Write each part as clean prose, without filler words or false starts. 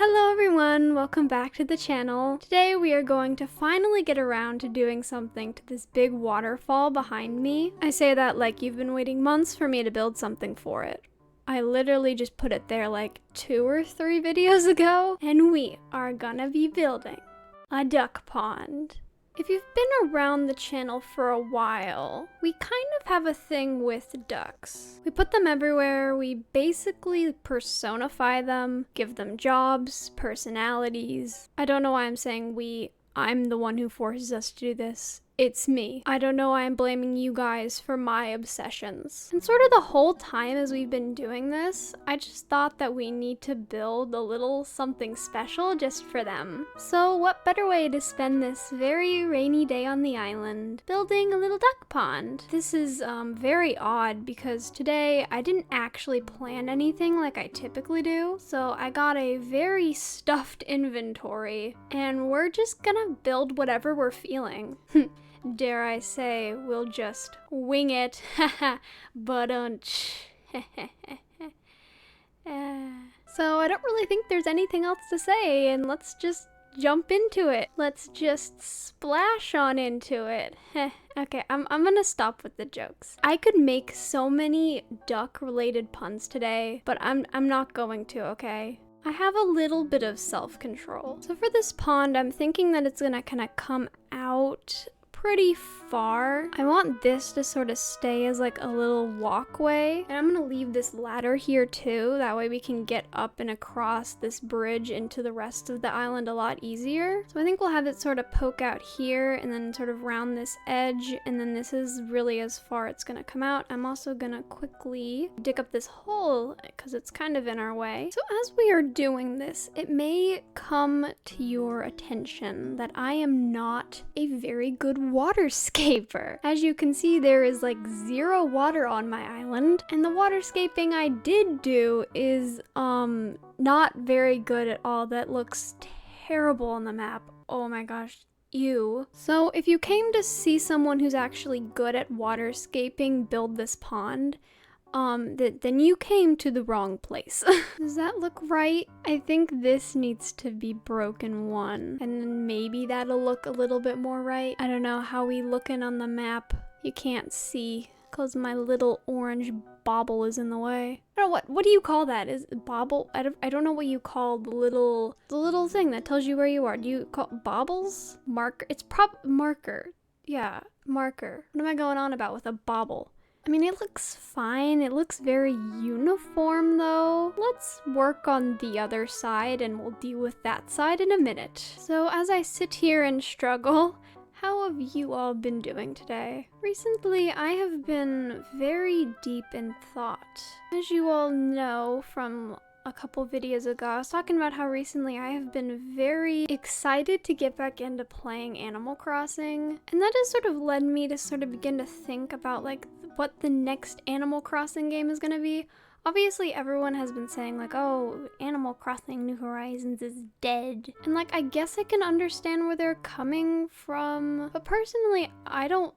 Hello everyone, welcome back to the channel. Today we are going to finally get around to doing something to this big waterfall behind me. I say that like you've been waiting months for me to build something for it. I literally just put it there like 2 or 3 videos ago, and we are gonna be building a duck pond. If you've been around the channel for a while, we kind of have a thing with ducks. We put them everywhere, we basically personify them, give them jobs, personalities. I don't know why I'm saying we. I'm the one who forces us to do this. It's me. I don't know why I'm blaming you guys for my obsessions. And sort of the whole time as we've been doing this, I just thought that we need to build a little something special just for them. So what better way to spend this very rainy day on the island building a little duck pond? This is very odd because today I didn't actually plan anything like I typically do. So I got a very stuffed inventory and we're just gonna build whatever we're feeling. Dare I say, we'll just wing it. But So I don't really think there's anything else to say, and let's just jump into it. Let's just splash on into it. Okay, I'm gonna stop with the jokes. I could make so many duck-related puns today, but I'm not going to, okay? I have a little bit of self-control. So for this pond, I'm thinking that it's gonna kind of come out pretty far. I want this to sort of stay as like a little walkway, and I'm gonna leave this ladder here too, that way we can get up and across this bridge into the rest of the island a lot easier. So I think we'll have it sort of poke out here and then sort of round this edge, and then this is really as far it's gonna come out. I'm also gonna quickly dig up this hole because it's kind of in our way. So as we are doing this, it may come to your attention that I am not a very good waterscaper. As you can see, there is like 0 water on my island, and the waterscaping I did do is not very good at all. That looks terrible on the map. Oh my gosh. Ew. So if you came to see someone who's actually good at waterscaping build this pond, then you came to the wrong place. Does that look right? I think this needs to be broken 1, and then maybe that'll look a little bit more right. I don't know how we looking on the map. You can't see because my little orange bauble is in the way. I don't know, what do you call that? Is it bauble? I don't know what you call the little thing that tells you where you are. Do you call baubles? Marker? It's marker. Yeah, marker. What am I going on about with a bauble? I mean, it looks fine. It looks very uniform though. Let's work on the other side and we'll deal with that side in a minute. So as I sit here and struggle, how have you all been doing today? Recently, I have been very deep in thought. As you all know from a couple videos ago, I was talking about how recently I have been very excited to get back into playing Animal Crossing, and that has sort of led me to sort of begin to think about like what the next Animal Crossing game is gonna be. Obviously, everyone has been saying like, oh, Animal Crossing New Horizons is dead. And like, I guess I can understand where they're coming from, but personally, I don't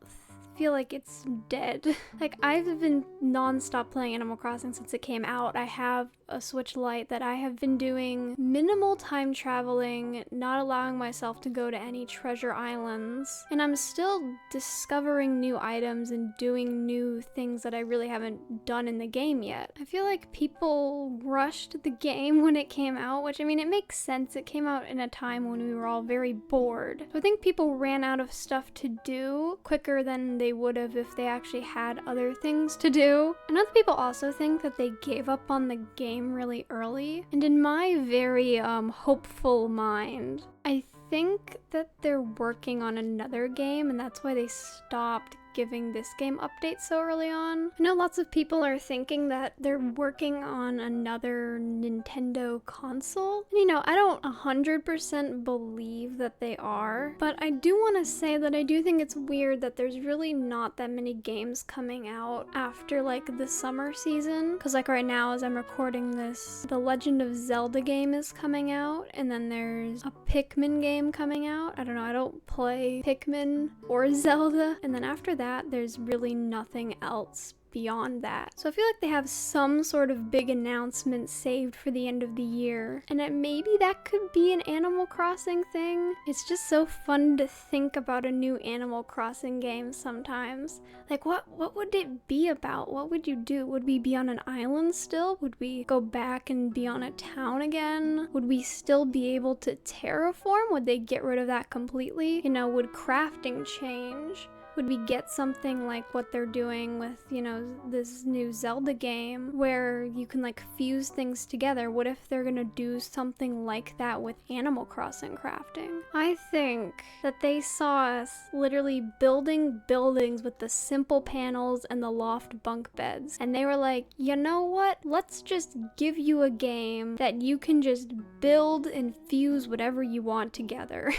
feel like it's dead. Like, I've been non-stop playing Animal Crossing since it came out. I have a Switch Lite that I have been doing minimal time traveling, not allowing myself to go to any treasure islands, and I'm still discovering new items and doing new things that I really haven't done in the game yet. I feel like people rushed the game when it came out, which I mean, it makes sense. It came out in a time when we were all very bored. So I think people ran out of stuff to do quicker than they would have if they actually had other things to do. And other people also think that they gave up on the game really early, and in my very hopeful mind, I think that they're working on another game, and that's why they stopped giving this game updates so early on. I know lots of people are thinking that they're working on another Nintendo console. And, you know, I don't 100% believe that they are, but I do want to say that I do think it's weird that there's really not that many games coming out after like the summer season. Because like right now as I'm recording this, the Legend of Zelda game is coming out, and then there's a Pikmin game coming out. I don't know, I don't play Pikmin or Zelda. And then after that, there's really nothing else beyond that. So I feel like they have some sort of big announcement saved for the end of the year, and that maybe that could be an Animal Crossing thing. It's just so fun to think about a new Animal Crossing game sometimes. Like, what would it be about? What would you do? Would we be on an island still? Would we go back and be on a town again? Would we still be able to terraform? Would they get rid of that completely? You know, would crafting change? Would we get something like what they're doing with, you know, this new Zelda game where you can like fuse things together? What if they're gonna do something like that with Animal Crossing crafting? I think that they saw us literally building buildings with the simple panels and the loft bunk beds. And they were like, you know what? Let's just give you a game that you can just build and fuse whatever you want together.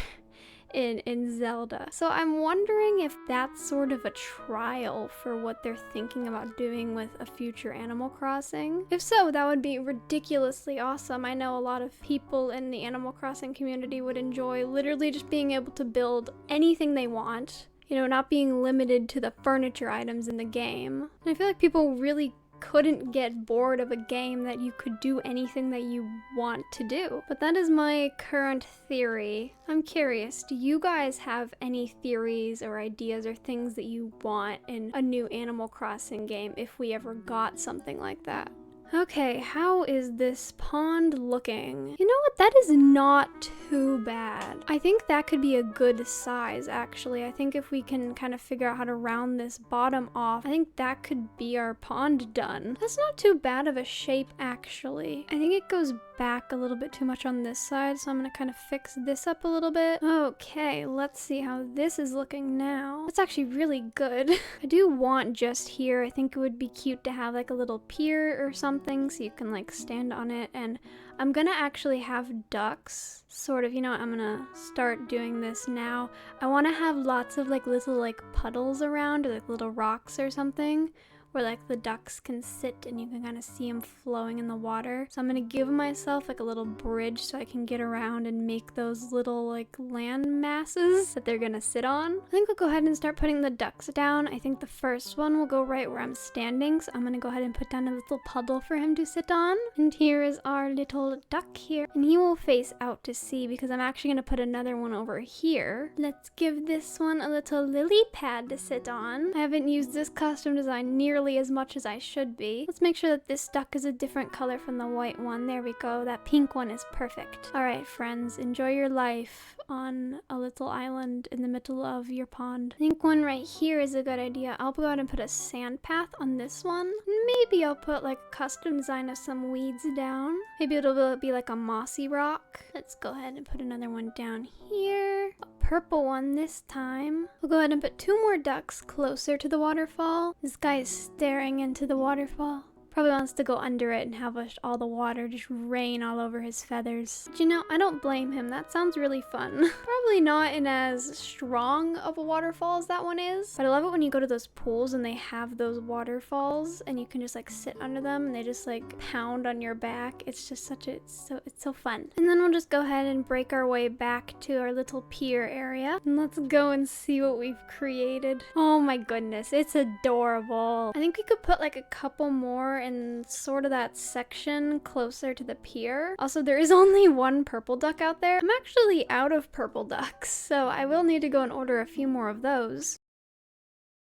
in Zelda. So I'm wondering if that's sort of a trial for what they're thinking about doing with a future Animal Crossing. If so, that would be ridiculously awesome. I know a lot of people in the Animal Crossing community would enjoy literally just being able to build anything they want, you know, not being limited to the furniture items in the game. And I feel like people really couldn't get bored of a game that you could do anything that you want to do. But that is my current theory. I'm curious, do you guys have any theories or ideas or things that you want in a new Animal Crossing game if we ever got something like that? Okay, how is this pond looking? You know what? That is not too bad. I think that could be a good size, actually. I think if we can kind of figure out how to round this bottom off, I think that could be our pond done. That's not too bad of a shape, actually. I think it goes back a little bit too much on this side, so I'm gonna kind of fix this up a little bit. Okay, let's see how this is looking now. That's actually really good. I do want just here, I think it would be cute to have like a little pier or something so you can like stand on it, and I'm gonna actually have ducks, sort of, you know, I'm gonna start doing this now. I wanna have lots of like little like puddles around, or like little rocks or something, where like the ducks can sit and you can kind of see them flowing in the water. So I'm gonna give myself like a little bridge so I can get around and make those little like land masses that they're gonna sit on. I think we'll go ahead and start putting the ducks down. I think the first one will go right where I'm standing, so I'm gonna go ahead and put down a little puddle for him to sit on. And here is our little duck here, and he will face out to sea because I'm actually gonna put another one over here. Let's give this one a little lily pad to sit on. I haven't used this custom design nearly as much as I should be. Let's make sure that this duck is a different color from the white one. There we go. That pink one is perfect. All right, friends, enjoy your life on a little island in the middle of your pond. I think one right here is a good idea. I'll go ahead and put a sand path on this one. Maybe I'll put like a custom design of some weeds down. Maybe it'll be like a mossy rock. Let's go ahead and put another one down here. A purple one this time. We'll go ahead and put 2 more ducks closer to the waterfall. This guy is staring into the waterfall. Probably wants to go under it and have all the water just rain all over his feathers. But you know, I don't blame him. That sounds really fun. Probably not in as strong of a waterfall as that one is, but I love it when you go to those pools and they have those waterfalls and you can just like sit under them and they just like pound on your back. It's just it's so fun. And then we'll just go ahead and break our way back to our little pier area. And let's go and see what we've created. Oh my goodness, it's adorable. I think we could put like a couple more in sort of that section closer to the pier. Also, there is only 1 purple duck out there. I'm actually out of purple ducks, so I will need to go and order a few more of those.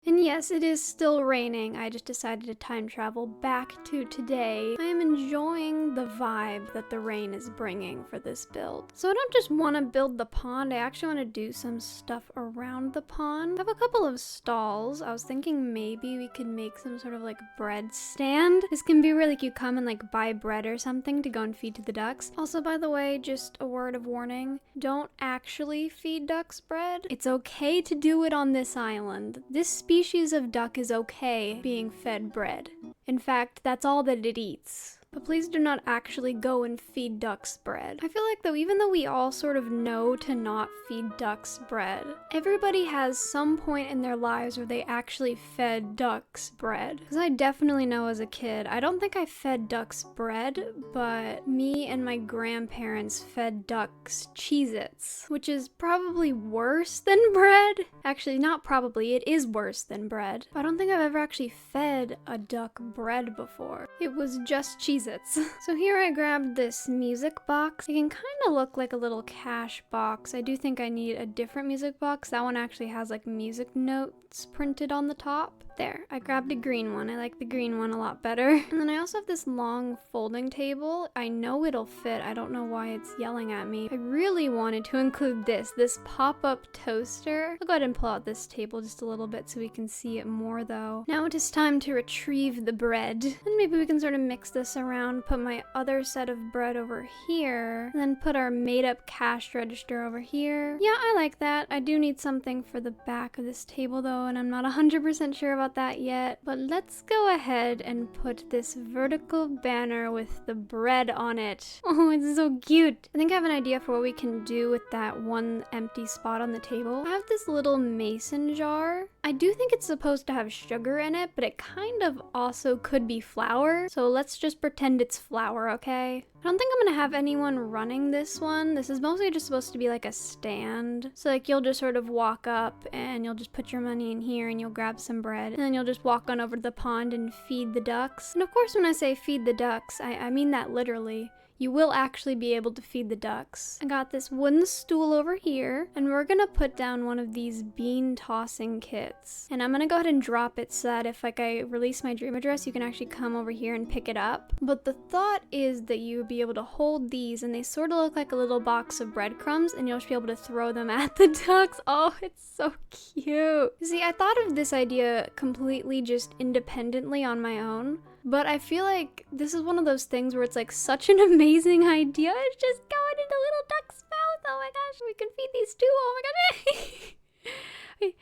And yes, it is still raining. I just decided to time travel back to today. I am enjoying the vibe that the rain is bringing for this build. So I don't just want to build the pond, I actually want to do some stuff around the pond. I have a couple of stalls. I was thinking maybe we could make some sort of like bread stand. This can be really cute. Come and like buy bread or something to go and feed to the ducks. Also, by the way, just a word of warning, don't actually feed ducks bread. It's okay to do it on this island. This species of duck is okay being fed bread. In fact, that's all that it eats. but please do not actually go and feed ducks bread. I feel like though, even though we all sort of know to not feed ducks bread, everybody has some point in their lives where they actually fed ducks bread. Because I definitely know as a kid, I don't think I fed ducks bread, but me and my grandparents fed ducks Cheez-Its, which is probably worse than bread. Actually, not probably, it is worse than bread. But I don't think I've ever actually fed a duck bread before. It was just Cheez-Its. So here I grabbed this music box. It can kind of look like a little cash box. I do think I need a different music box. That one actually has like music notes printed on the top. There, I grabbed a green one. I like the green one a lot better. And then I also have this long folding table. I know it'll fit. I don't know why it's yelling at me. I really wanted to include this pop-up toaster. I'll go ahead and pull out this table just a little bit so we can see it more though. Now it is time to retrieve the bread. And maybe we can sort of mix this around, put my other set of bread over here, and then put our made-up cash register over here. Yeah, I like that. I do need something for the back of this table though, and I'm not 100% sure about that yet, but let's go ahead and put this vertical banner with the bread on it. Oh, it's so cute. I think I have an idea for what we can do with that one empty spot on the table. I have this little mason jar. I do think it's supposed to have sugar in it, but it kind of also could be flour, so let's just pretend it's flour, okay? I don't think I'm gonna have anyone running this one. This is mostly just supposed to be like a stand. So like you'll just sort of walk up and you'll just put your money in here and you'll grab some bread. And then you'll just walk on over to the pond and feed the ducks. And of course when I say feed the ducks, I mean that literally. You will actually be able to feed the ducks. I got this wooden stool over here, and we're gonna put down one of these bean tossing kits. And I'm gonna go ahead and drop it so that if like I release my dream address, you can actually come over here and pick it up. But the thought is that you would be able to hold these, and they sort of look like a little box of breadcrumbs, and you'll just be able to throw them at the ducks. Oh, it's so cute. See, I thought of this idea completely just independently on my own. But I feel like this is one of those things where it's like such an amazing idea. It's just going into little duck's mouth. Oh my gosh, we can feed these too. Oh my god.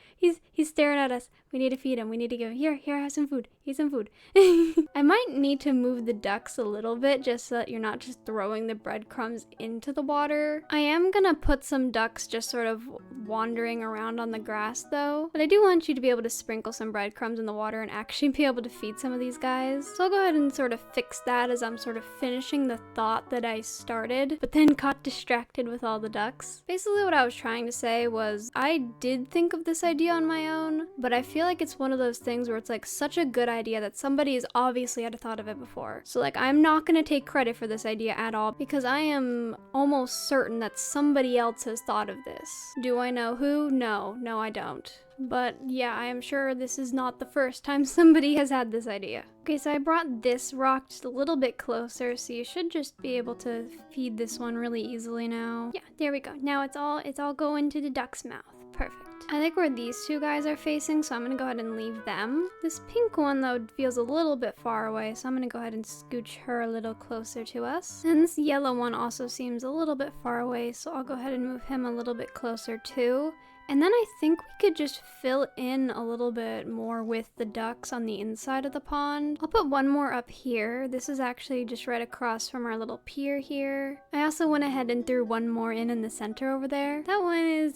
He's staring at us. We need to feed him. We need to give him, here, have some food. Eat some food. I might need to move the ducks a little bit just so that you're not just throwing the breadcrumbs into the water. I am gonna put some ducks just sort of wandering around on the grass though. But I do want you to be able to sprinkle some breadcrumbs in the water and actually be able to feed some of these guys. So I'll go ahead and sort of fix that as I'm sort of finishing the thought that I started, but then got distracted with all the ducks. Basically what I was trying to say was I did think of this idea on my own, but I feel like it's one of those things where it's like such a good idea that somebody has obviously had thought of it before. So like I'm not gonna take credit for this idea at all because I am almost certain that somebody else has thought of this. Do I know who? No, I don't. But yeah, I am sure this is not the first time somebody has had this idea. Okay, so I brought this rock just a little bit closer, so you should just be able to feed this one really easily now. Yeah, there we go. Now it's all going to the duck's mouth. Perfect. I like where these two guys are facing, so I'm gonna go ahead and leave them. This pink one though feels a little bit far away, so I'm gonna go ahead and scooch her a little closer to us. And this yellow one also seems a little bit far away, so I'll go ahead and move him a little bit closer too. And then I think we could just fill in a little bit more with the ducks on the inside of the pond. I'll put one more up here. This is actually just right across from our little pier here. I also went ahead and threw one more in the center over there. That one is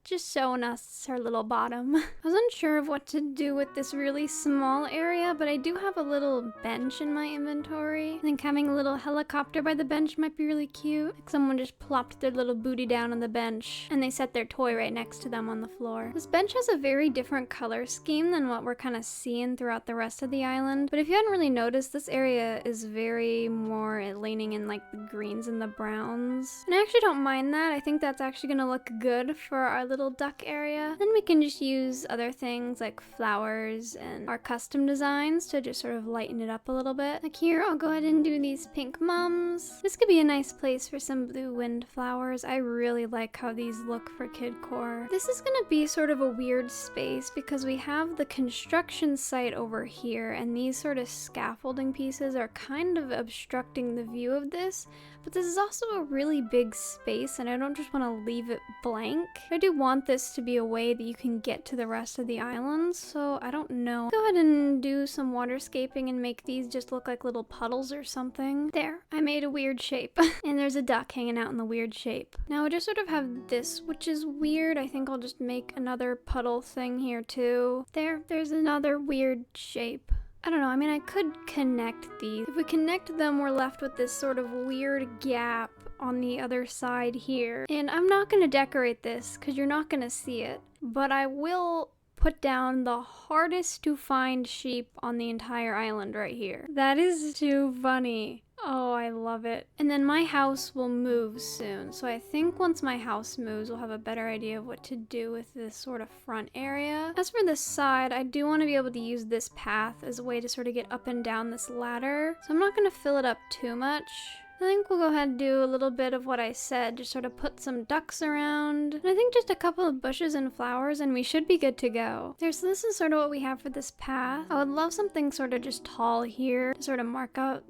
just showing us her little bottom. I was unsure of what to do with this really small area, but I do have a little bench in my inventory. I think having a little helicopter by the bench might be really cute. Like someone just plopped their little booty down on the bench and they set their toy right next to them on the floor. This bench has a very different color scheme than what we're kind of seeing throughout the rest of the island. But if you hadn't really noticed, this area is very more leaning in like the greens and the browns. And I actually don't mind that. I think that's actually gonna look good for our little duck area. Then we can just use other things like flowers and our custom designs to just sort of lighten it up a little bit. Like here, I'll go ahead and do these pink mums. This could be a nice place for some blue wind flowers. I really like how these look for kidcore. This is gonna be sort of a weird space because we have the construction site over here and these sort of scaffolding pieces are kind of obstructing the view of this. But but this is also a really big space and I don't just want to leave it blank. I do want this to be a way that you can get to the rest of the islands, so I don't know. Go ahead and do some waterscaping and make these just look like little puddles or something. There, I made a weird shape. And there's a duck hanging out in the weird shape. Now I just sort of have this, which is weird. I think I'll just make another puddle thing here too. There's another weird shape. I don't know, I mean, I could connect these. If we connect them, we're left with this sort of weird gap on the other side here. And I'm not gonna decorate this because you're not gonna see it, but I will put down the hardest to find sheep on the entire island right here. That is too funny. Oh, I love it. And then my house will move soon. So I think once my house moves, we'll have a better idea of what to do with this sort of front area. As for this side, I do want to be able to use this path as a way to sort of get up and down this ladder. So I'm not going to fill it up too much. I think we'll go ahead and do a little bit of what I said, just sort of put some ducks around. And I think just a couple of bushes and flowers and we should be good to go. So this is sort of what we have for this path. I would love something sort of just tall here to sort of mark out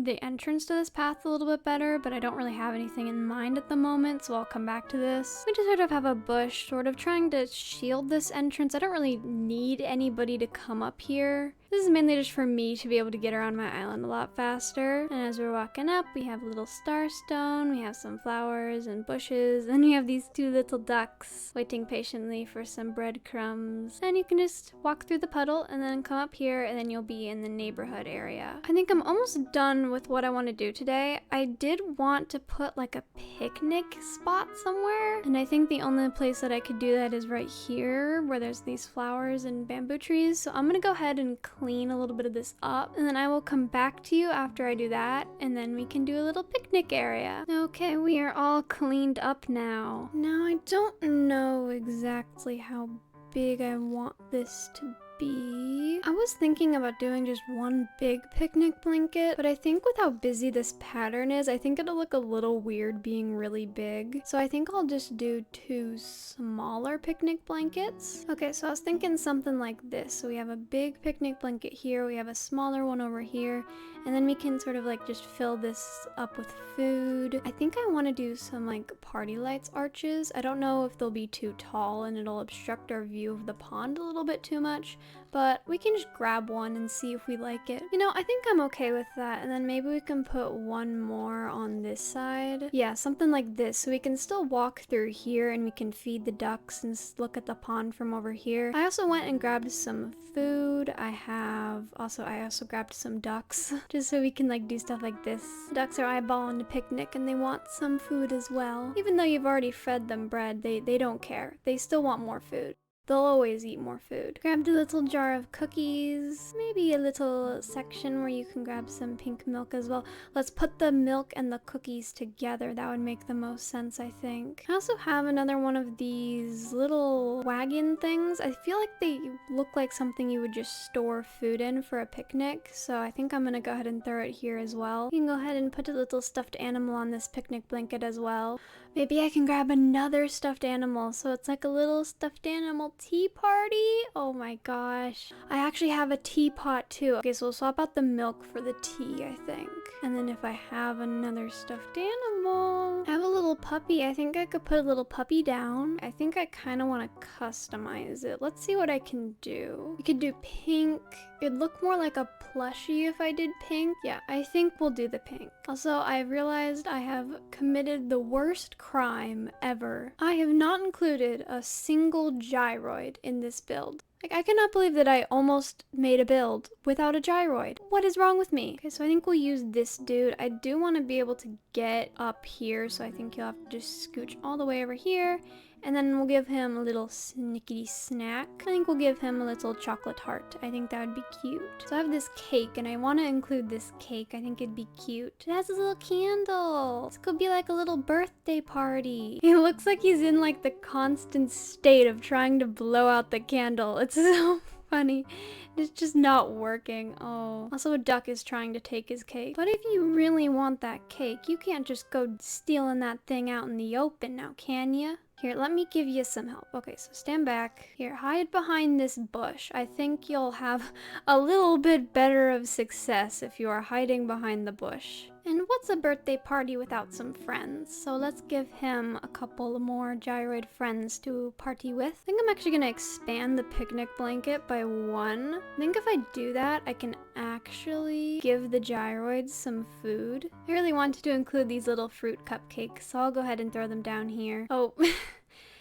the entrance to this path a little bit better, but I don't really have anything in mind at the moment, so I'll come back to this. We just sort of have a bush sort of trying to shield this entrance. I don't really need anybody to come up here. This is mainly just for me to be able to get around my island a lot faster. And as we're walking up, we have a little starstone, we have some flowers and bushes, and we have these two little ducks waiting patiently for some breadcrumbs. And you can just walk through the puddle and then come up here and then you'll be in the neighborhood area. I think I'm almost done with what I want to do today. I did want to put like a picnic spot somewhere, and I think the only place that I could do that is right here where there's these flowers and bamboo trees. So I'm gonna go ahead and clean a little bit of this up, and then I will come back to you after I do that, and then we can do a little picnic area. Okay, we are all cleaned up now. Now I don't know exactly how big I want this to be. I was thinking about doing just one big picnic blanket, but I think with how busy this pattern is, I think it'll look a little weird being really big. So I think I'll just do two smaller picnic blankets. Okay, so I was thinking something like this. So we have a big picnic blanket here, we have a smaller one over here, and then we can sort of like just fill this up with food. I think I want to do some like party lights arches. I don't know if they'll be too tall and it'll obstruct our view of the pond a little bit too much, but we can just grab one and see if we like it. You know, I think I'm okay with that, and then maybe we can put one more on this side. Yeah, something like this, so we can still walk through here and we can feed the ducks and look at the pond from over here. I also went and grabbed some food. I also grabbed some ducks just so we can like do stuff like this. The ducks are eyeballing the picnic and they want some food as well. Even though you've already fed them bread, they don't care. They still want more food. They'll always eat more food. Grabbed a little jar of cookies, maybe a little section where you can grab some pink milk as well. Let's put the milk and the cookies together. That would make the most sense, I think. I also have another one of these little wagon things. I feel like they look like something you would just store food in for a picnic, so I think I'm gonna go ahead and throw it here as well. You can go ahead and put a little stuffed animal on this picnic blanket as well. Maybe I can grab another stuffed animal, so it's like a little stuffed animal tea party. Oh my gosh. I actually have a teapot too. Okay, so we'll swap out the milk for the tea, I think. And then if I have another stuffed animal, I have a little puppy. I think I could put a little puppy down. I think I kind of want to customize it. Let's see what I can do. We could do pink. It'd look more like a plushie if I did pink. Yeah, I think we'll do the pink. Also, I realized I have committed the worst crime ever. I have not included a single gyroid in this build. Like, I cannot believe that I almost made a build without a gyroid. What is wrong with me? Okay, so I think we'll use this dude. I do want to be able to get up here, so I think you'll have to just scooch all the way over here. And then we'll give him a little snickety snack. I think we'll give him a little chocolate heart. I think that would be cute. So I have this cake, and I want to include this cake. I think it'd be cute. It has a little candle. This could be like a little birthday party. He looks like he's in like the constant state of trying to blow out the candle. It's so funny. It's just not working. Oh. Also, a duck is trying to take his cake. But if you really want that cake, you can't just go stealing that thing out in the open now, can you? Here, let me give you some help. Okay, so stand back. Here, hide behind this bush. I think you'll have a little bit better of success if you are hiding behind the bush. And what's a birthday party without some friends? So let's give him a couple more gyroid friends to party with. I think I'm actually gonna expand the picnic blanket by 1. I think if I do that, I can actually give the gyroids some food. I really wanted to include these little fruit cupcakes, so I'll go ahead and throw them down here. Oh,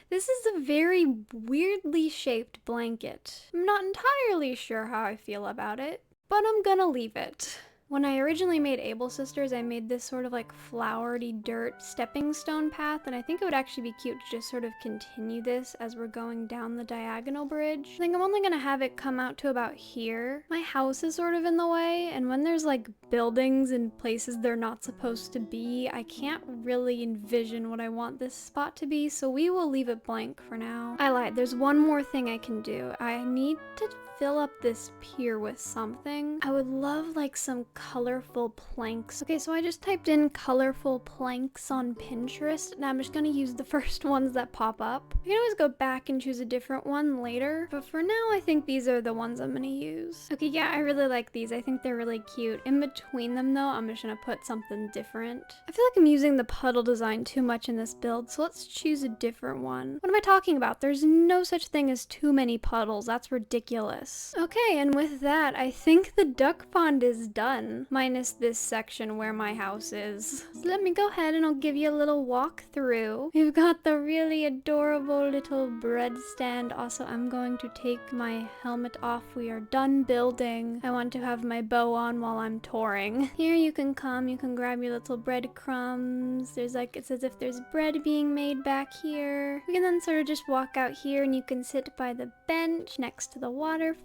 this is a very weirdly shaped blanket. I'm not entirely sure how I feel about it, but I'm gonna leave it. When I originally made Able Sisters, I made this sort of like flowery dirt stepping stone path, and I think it would actually be cute to just sort of continue this as we're going down the diagonal bridge. I think I'm only gonna have it come out to about here. My house is sort of in the way, and when there's like buildings and places they're not supposed to be, I can't really envision what I want this spot to be, so we will leave it blank for now. I lied, there's one more thing I can do. I need to fill up this pier with something. I would love like some colorful planks. Okay, so I just typed in colorful planks on Pinterest, and I'm just gonna use the first ones that pop up. I can always go back and choose a different one later, but for now I think these are the ones I'm gonna use. Okay, yeah, I really like these. I think they're really cute. In between them though, I'm just gonna put something different. I feel like I'm using the puddle design too much in this build, so let's choose a different one. What am I talking about? There's no such thing as too many puddles. That's ridiculous. Okay, and with that, I think the duck pond is done, minus this section where my house is. So let me go ahead and I'll give you a little walk through. We've got the really adorable little bread stand. Also, I'm going to take my helmet off. We are done building. I want to have my bow on while I'm touring. Here you can come, you can grab your little breadcrumbs. There's like, it's as if there's bread being made back here. We can then sort of just walk out here and you can sit by the bench next to the waterfall.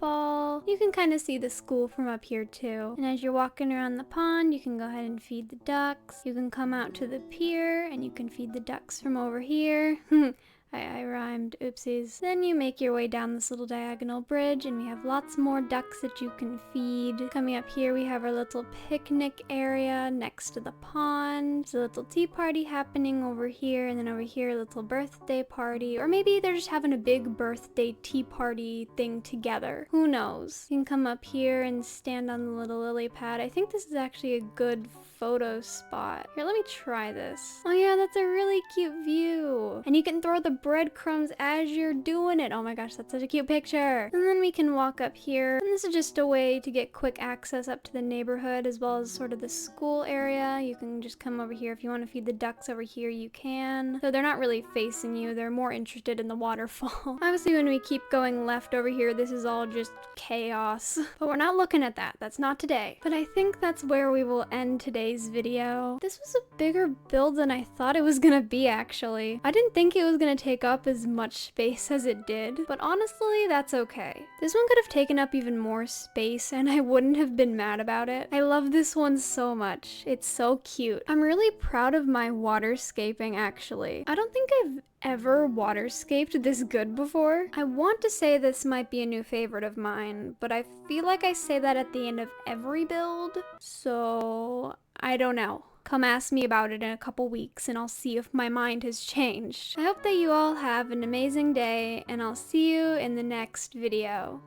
You can kind of see the school from up here too. And as you're walking around the pond, you can go ahead and feed the ducks. You can come out to the pier and you can feed the ducks from over here. I rhymed, oopsies. Then you make your way down this little diagonal bridge and we have lots more ducks that you can feed. Coming up here we have our little picnic area next to the pond. There's a little tea party happening over here, and then over here a little birthday party. Or maybe they're just having a big birthday tea party thing together. Who knows? You can come up here and stand on the little lily pad. I think this is actually a good photo spot. Here, let me try this. Oh yeah, that's a really cute view. And you can throw the breadcrumbs as you're doing it. Oh my gosh, that's such a cute picture. And then we can walk up here. And this is just a way to get quick access up to the neighborhood as well as sort of the school area. You can just come over here. If you want to feed the ducks over here, you can. So they're not really facing you. They're more interested in the waterfall. Obviously, when we keep going left over here, this is all just chaos. But we're not looking at that. That's not today. But I think that's where we will end today's video. This was a bigger build than I thought it was gonna be, actually. I didn't think it was gonna take up as much space as it did, but honestly, that's okay. This one could have taken up even more space and I wouldn't have been mad about it. I love this one so much. It's so cute. I'm really proud of my waterscaping, actually. I don't think I've ever waterscaped this good before. I want to say this might be a new favorite of mine, but I feel like I say that at the end of every build, so I don't know. Come ask me about it in a couple weeks and I'll see if my mind has changed. I hope that you all have an amazing day and I'll see you in the next video.